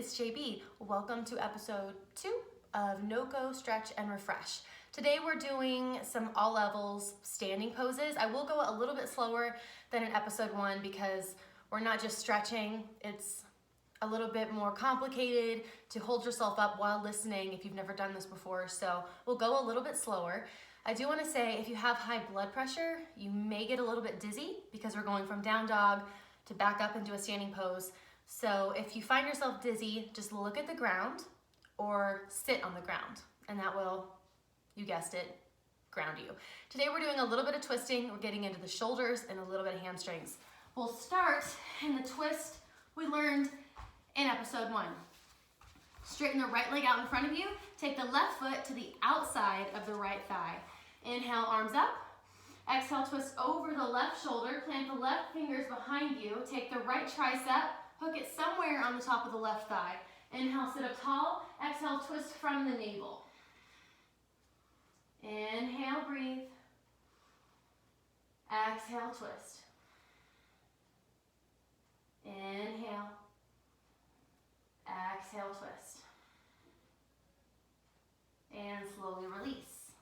it's JB. Welcome to episode 2 of NoCo Stretch and Refresh. Today we're doing some all levels standing poses. I will go a little bit slower than in episode 1 because we're not just stretching. It's a little bit more complicated to hold yourself up while listening if you've never done this before. So we'll go a little bit slower. I do want to say if you have high blood pressure, you may get a little bit dizzy because we're going from down dog to back up into a standing pose. So if you find yourself dizzy, just look at the ground or sit on the ground, and that will, you guessed it, ground you. Today we're doing a little bit of twisting. We're getting into the shoulders and a little bit of hamstrings. We'll start in the twist we learned in episode 1. Straighten the right leg out in front of you. Take the left foot to the outside of the right thigh. Inhale, arms up. Exhale, twist over the left shoulder. Plant the left fingers behind you. Take the right tricep. Hook it somewhere on the top of the left thigh. Inhale, sit up tall. Exhale, twist from the navel. Inhale, breathe. Exhale, twist. Inhale. Exhale, twist. And slowly release.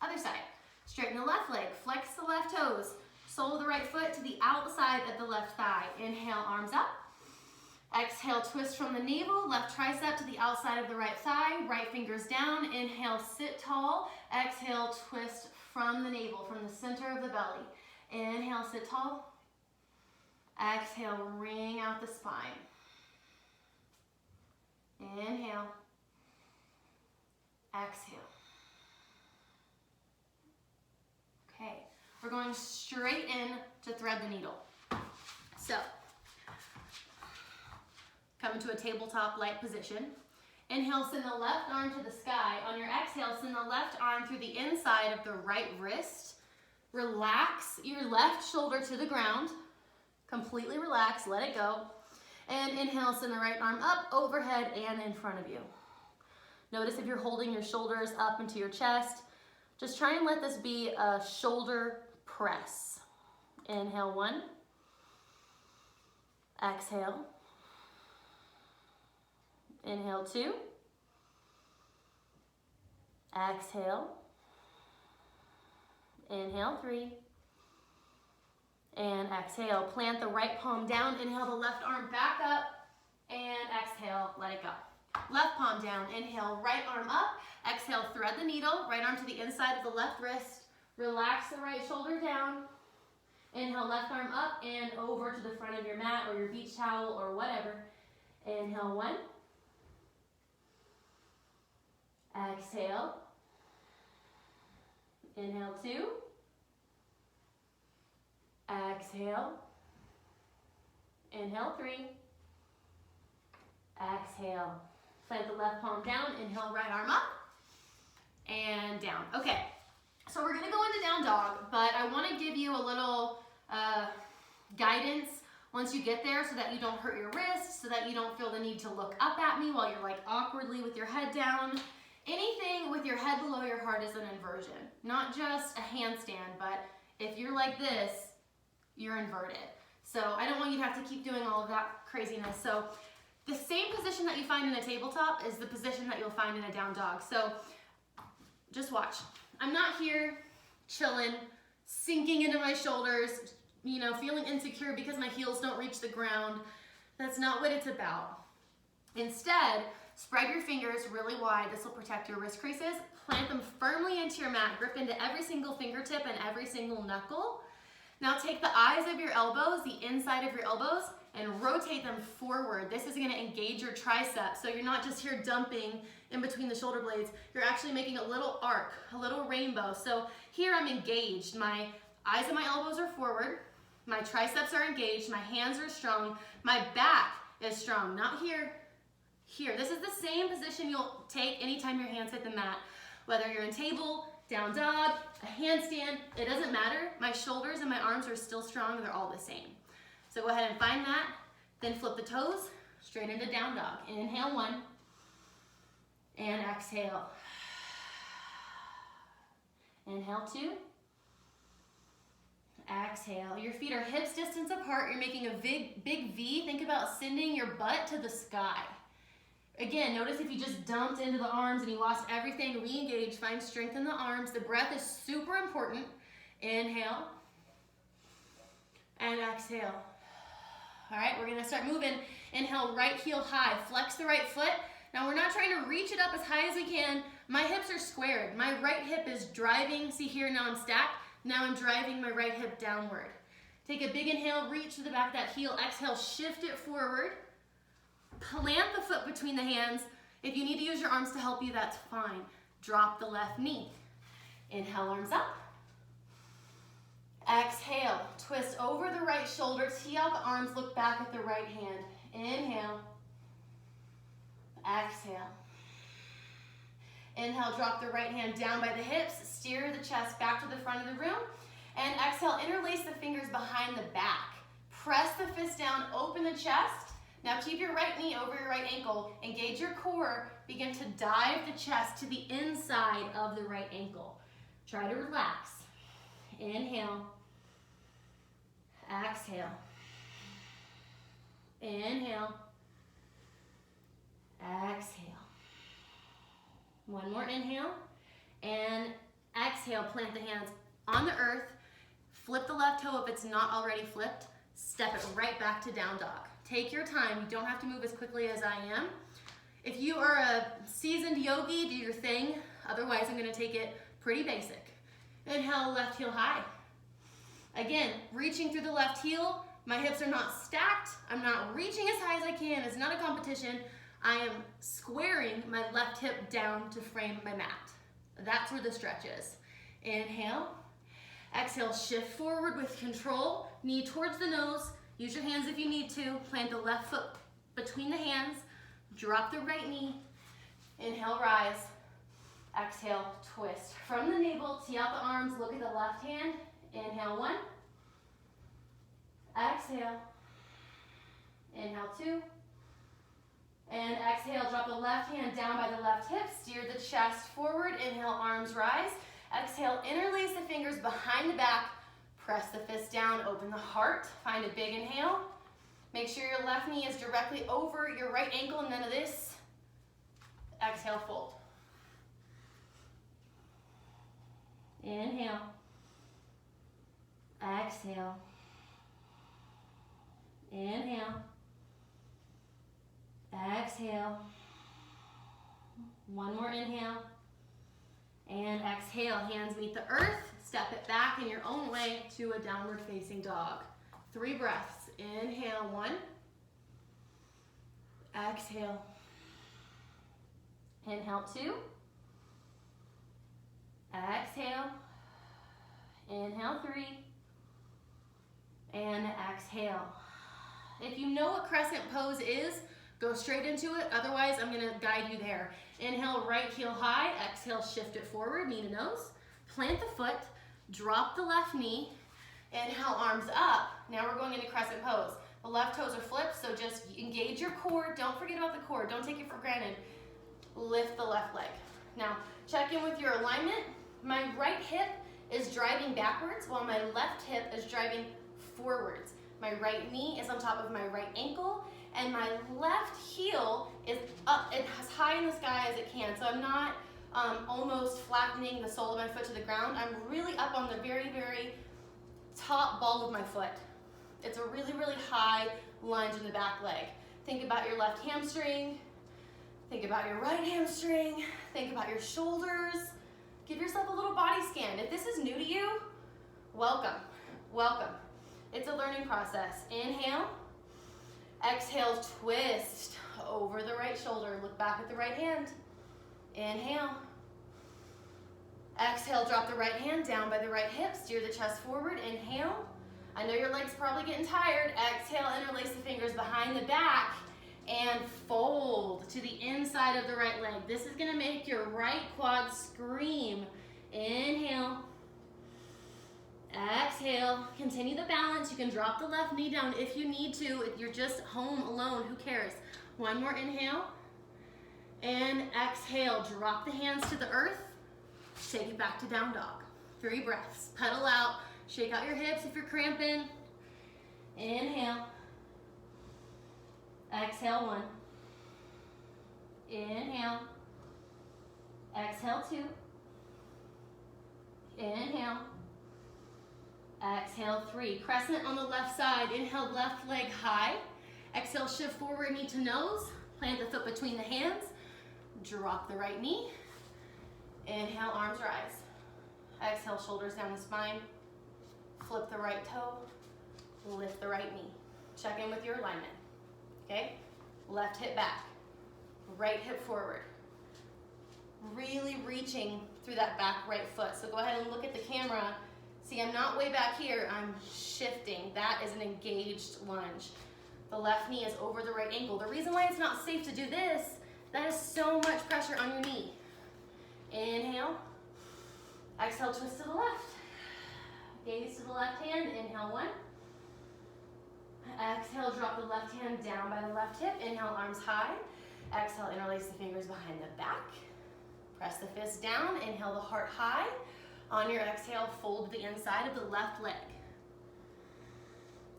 Other side. Straighten the left leg. Flex the left toes. Sole of the right foot to the outside of the left thigh. Inhale, arms up. Exhale, twist from the navel, left tricep to the outside of the right thigh, right fingers down. Inhale, sit tall. Exhale, twist from the navel, from the center of the belly. Inhale, sit tall. Exhale, wring out the spine. Inhale. Exhale. Okay, we're going straight in to thread the needle. So, come into a tabletop light position. Inhale, send the left arm to the sky. On your exhale, send the left arm through the inside of the right wrist. Relax your left shoulder to the ground. Completely relax, let it go. And inhale, send the right arm up, overhead, and in front of you. Notice if you're holding your shoulders up into your chest. Just try and let this be a shoulder press. Inhale, 1. Exhale. Inhale, 2. Exhale. Inhale, 3. And exhale. Plant the right palm down. Inhale the left arm back up. And exhale, let it go. Left palm down. Inhale, right arm up. Exhale, thread the needle. Right arm to the inside of the left wrist. Relax the right shoulder down. Inhale, left arm up and over to the front of your mat or your beach towel or whatever. Inhale, 1. Exhale. Inhale, 2. Exhale. Inhale, 3. Exhale. Plant the left palm down. Inhale, right arm up. And down. Okay, so we're going to go into down dog, but I want to give you a little guidance once you get there so that you don't hurt your wrist, so that you don't feel the need to look up at me while you're like awkwardly with your head down. Anything with your head below your heart is an inversion, not just a handstand, but if you're like this, you're inverted. So I don't want you to have to keep doing all of that craziness. So the same position that you find in a tabletop is the position that you'll find in a down dog. So just watch. I'm not here chilling, sinking into my shoulders, feeling insecure because my heels don't reach the ground. That's not what it's about. Instead, spread your fingers really wide. This will protect your wrist creases. Plant them firmly into your mat. Grip into every single fingertip and every single knuckle. Now take the eyes of your elbows, the inside of your elbows, and rotate them forward. This is going to engage your triceps. So you're not just here dumping in between the shoulder blades. You're actually making a little arc, a little rainbow. So here I'm engaged. My eyes and my elbows are forward. My triceps are engaged. My hands are strong. My back is strong. Not here. Here. This is the same position you'll take anytime your hands hit the mat. Whether you're in table, down dog, a handstand, it doesn't matter. My shoulders and my arms are still strong. They're all the same. So go ahead and find that. Then flip the toes straight into down dog. Inhale, 1. And exhale. Inhale, 2. Exhale. Your feet are hips distance apart. You're making a big V. Think about sending your butt to the sky. Again, notice if you just dumped into the arms and you lost everything, re-engage, find strength in the arms. The breath is super important. Inhale and exhale. All right, we're gonna start moving. Inhale, right heel high, flex the right foot. Now we're not trying to reach it up as high as we can. My hips are squared. My right hip is driving. See here, now I'm stacked. Now I'm driving my right hip downward. Take a big inhale, reach to the back of that heel. Exhale, shift it forward. Plant the foot between the hands. If you need to use your arms to help you, that's fine. Drop the left knee. Inhale, arms up. Exhale, twist over the right shoulder, tee out the arms, look back at the right hand. Inhale. Exhale. Inhale, drop the right hand down by the hips, steer the chest back to the front of the room. And exhale, interlace the fingers behind the back. Press the fist down, open the chest. Now keep your right knee over your right ankle, engage your core, begin to dive the chest to the inside of the right ankle. Try to relax. Inhale. Exhale. Inhale. Exhale. One more inhale. And exhale, plant the hands on the earth. Flip the left toe if it's not already flipped. Step it right back to down dog. Take your time. You don't have to move as quickly as I am. If you are a seasoned yogi, do your thing. Otherwise, I'm going to take it pretty basic. Inhale, left heel high. Again, reaching through the left heel. My hips are not stacked. I'm not reaching as high as I can. It's not a competition. I am squaring my left hip down to frame my mat. That's where the stretch is. Inhale. Exhale, shift forward with control. Knee towards the nose. Use your hands if you need to. Plant the left foot between the hands. Drop the right knee. Inhale, rise. Exhale, twist. From the navel, tee out the arms. Look at the left hand. Inhale, 1. Exhale. Inhale, 2. And exhale, drop the left hand down by the left hip. Steer the chest forward. Inhale, arms rise. Exhale, interlace the fingers behind the back. Press the fist down, open the heart. Find a big inhale. Make sure your left knee is directly over your right ankle, none of this. Exhale, fold. Inhale. Exhale. Inhale. Exhale. One more inhale. And exhale, hands meet the earth. Step it back in your own way to a downward facing dog. 3 breaths. Inhale, 1. Exhale. Inhale, 2. Exhale. Inhale, 3. And exhale. If you know what crescent pose is, go straight into it. Otherwise, I'm going to guide you there. Inhale, right heel high. Exhale, shift it forward, knee to nose. Plant the foot. Drop the left knee. Inhale, arms up. Now we're going into crescent pose. The left toes are flipped, so just engage your core. Don't forget about the core. Don't take it for granted. Lift the left leg. Now, check in with your alignment. My right hip is driving backwards while my left hip is driving forwards. My right knee is on top of my right ankle, and my left heel is up as high in the sky as it can. So I'm not almost flattening the sole of my foot to the ground. I'm really up on the very, very top ball of my foot. It's a really, really high lunge in the back leg. Think about your left hamstring. Think about your right hamstring. Think about your shoulders. Give yourself a little body scan. If this is new to you, welcome, welcome. It's a learning process. Inhale. Exhale, twist over the right shoulder. Look back at the right hand. Inhale. Exhale, drop the right hand down by the right hip. Steer the chest forward. Inhale. I know your leg's probably getting tired. Exhale, interlace the fingers behind the back and fold to the inside of the right leg. This is gonna make your right quad scream. Inhale. Exhale. Continue the balance. You can drop the left knee down if you need to. If you're just home alone, who cares? One more inhale. And exhale. Drop the hands to the earth. Take it back to down dog. 3 breaths. Pedal out. Shake out your hips if you're cramping. Inhale. Exhale, 1. Inhale. Exhale 2. Inhale. Exhale 3. Crescent on the left side. Inhale, left leg high. Exhale, shift forward, knee to nose. Plant the foot between the hands. Drop the right knee. Inhale, arms rise. Exhale, shoulders down the spine. Flip the right toe. Lift the right knee. Check in with your alignment. Okay? Left hip back. Right hip forward. Really reaching through that back right foot. So go ahead and look at the camera. See, I'm not way back here. I'm shifting. That is an engaged lunge. The left knee is over the right ankle. The reason why it's not safe to do this, that is so much pressure on your knee. Inhale. Exhale, twist to the left. Gaze to the left hand. Inhale 1. Exhale, drop the left hand down by the left hip. Inhale, arms high. Exhale, interlace the fingers behind the back. Press the fist down. Inhale, the heart high. On your exhale, fold the inside of the left leg.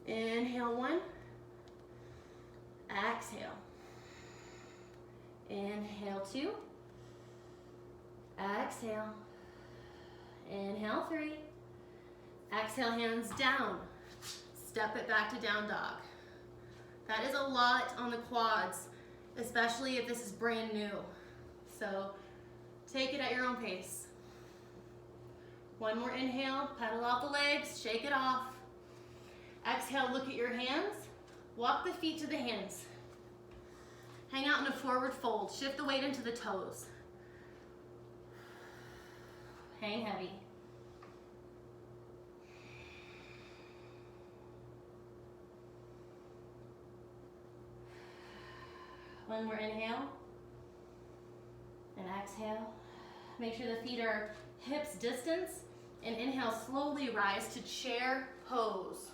Inhale 1. Exhale. Inhale 2. Exhale. Inhale 3. Exhale, hands down. Step it back to down dog. That is a lot on the quads, especially if this is brand new. So take it at your own pace. One more inhale, pedal out the legs, shake it off. Exhale, look at your hands. Walk the feet to the hands. Hang out in a forward fold. Shift the weight into the toes. Hang heavy. One more inhale. And exhale. Make sure the feet are hips distance. And inhale, slowly rise to chair pose.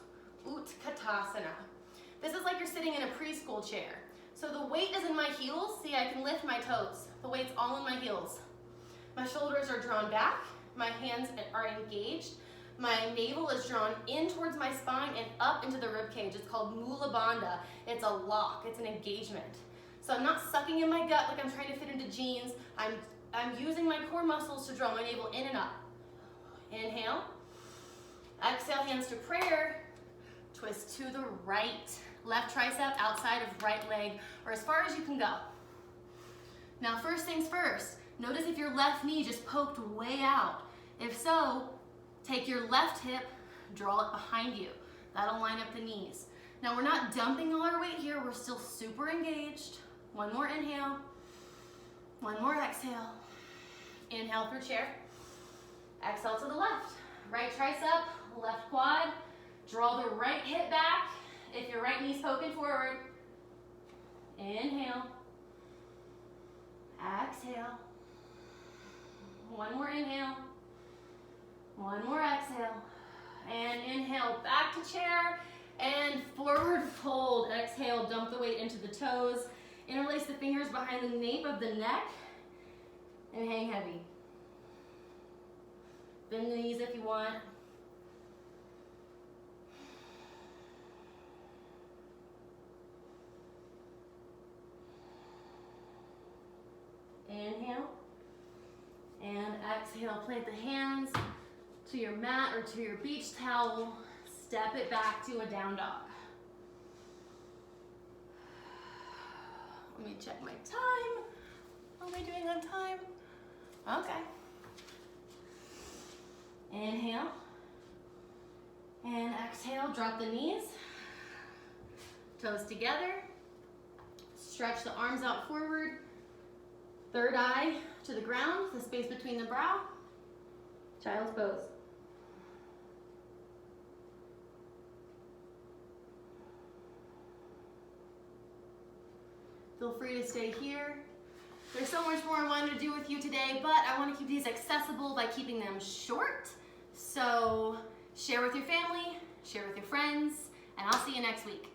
Utkatasana. This is like you're sitting in a preschool chair. So the weight is in my heels. See, I can lift my toes. The weight's all in my heels. My shoulders are drawn back. My hands are engaged. My navel is drawn in towards my spine and up into the rib cage. It's called Mula Bandha. It's a lock. It's an engagement. So I'm not sucking in my gut like I'm trying to fit into jeans. I'm using my core muscles to draw my navel in and up. Inhale. Exhale, hands to prayer. Twist to the right. Left tricep outside of right leg, or as far as you can go. Now, first things first, notice if your left knee just poked way out. If so, take your left hip, draw it behind you. That'll line up the knees. Now, we're not dumping all our weight here. We're still super engaged. One more inhale. One more exhale. Inhale through chair. Exhale to the left. Right tricep, left quad. Draw the right hip back. If your right knee's poking forward. Inhale. Exhale. One more inhale. One more exhale. And inhale, back to chair. And forward fold. Exhale, dump the weight into the toes. Interlace the fingers behind the nape of the neck. And hang heavy. Bend the knees if you want. Inhale. And exhale, plant the hands to your mat or to your beach towel. Step it back to a down dog. Let me check my time. How am I doing on time? Okay. Inhale. And exhale, drop the knees. Toes together. Stretch the arms out forward. Third eye to the ground, the space between the brow. Child's pose. Feel free to stay here. There's so much more I wanted to do with you today, but I want to keep these accessible by keeping them short. So share with your family, share with your friends, and I'll see you next week.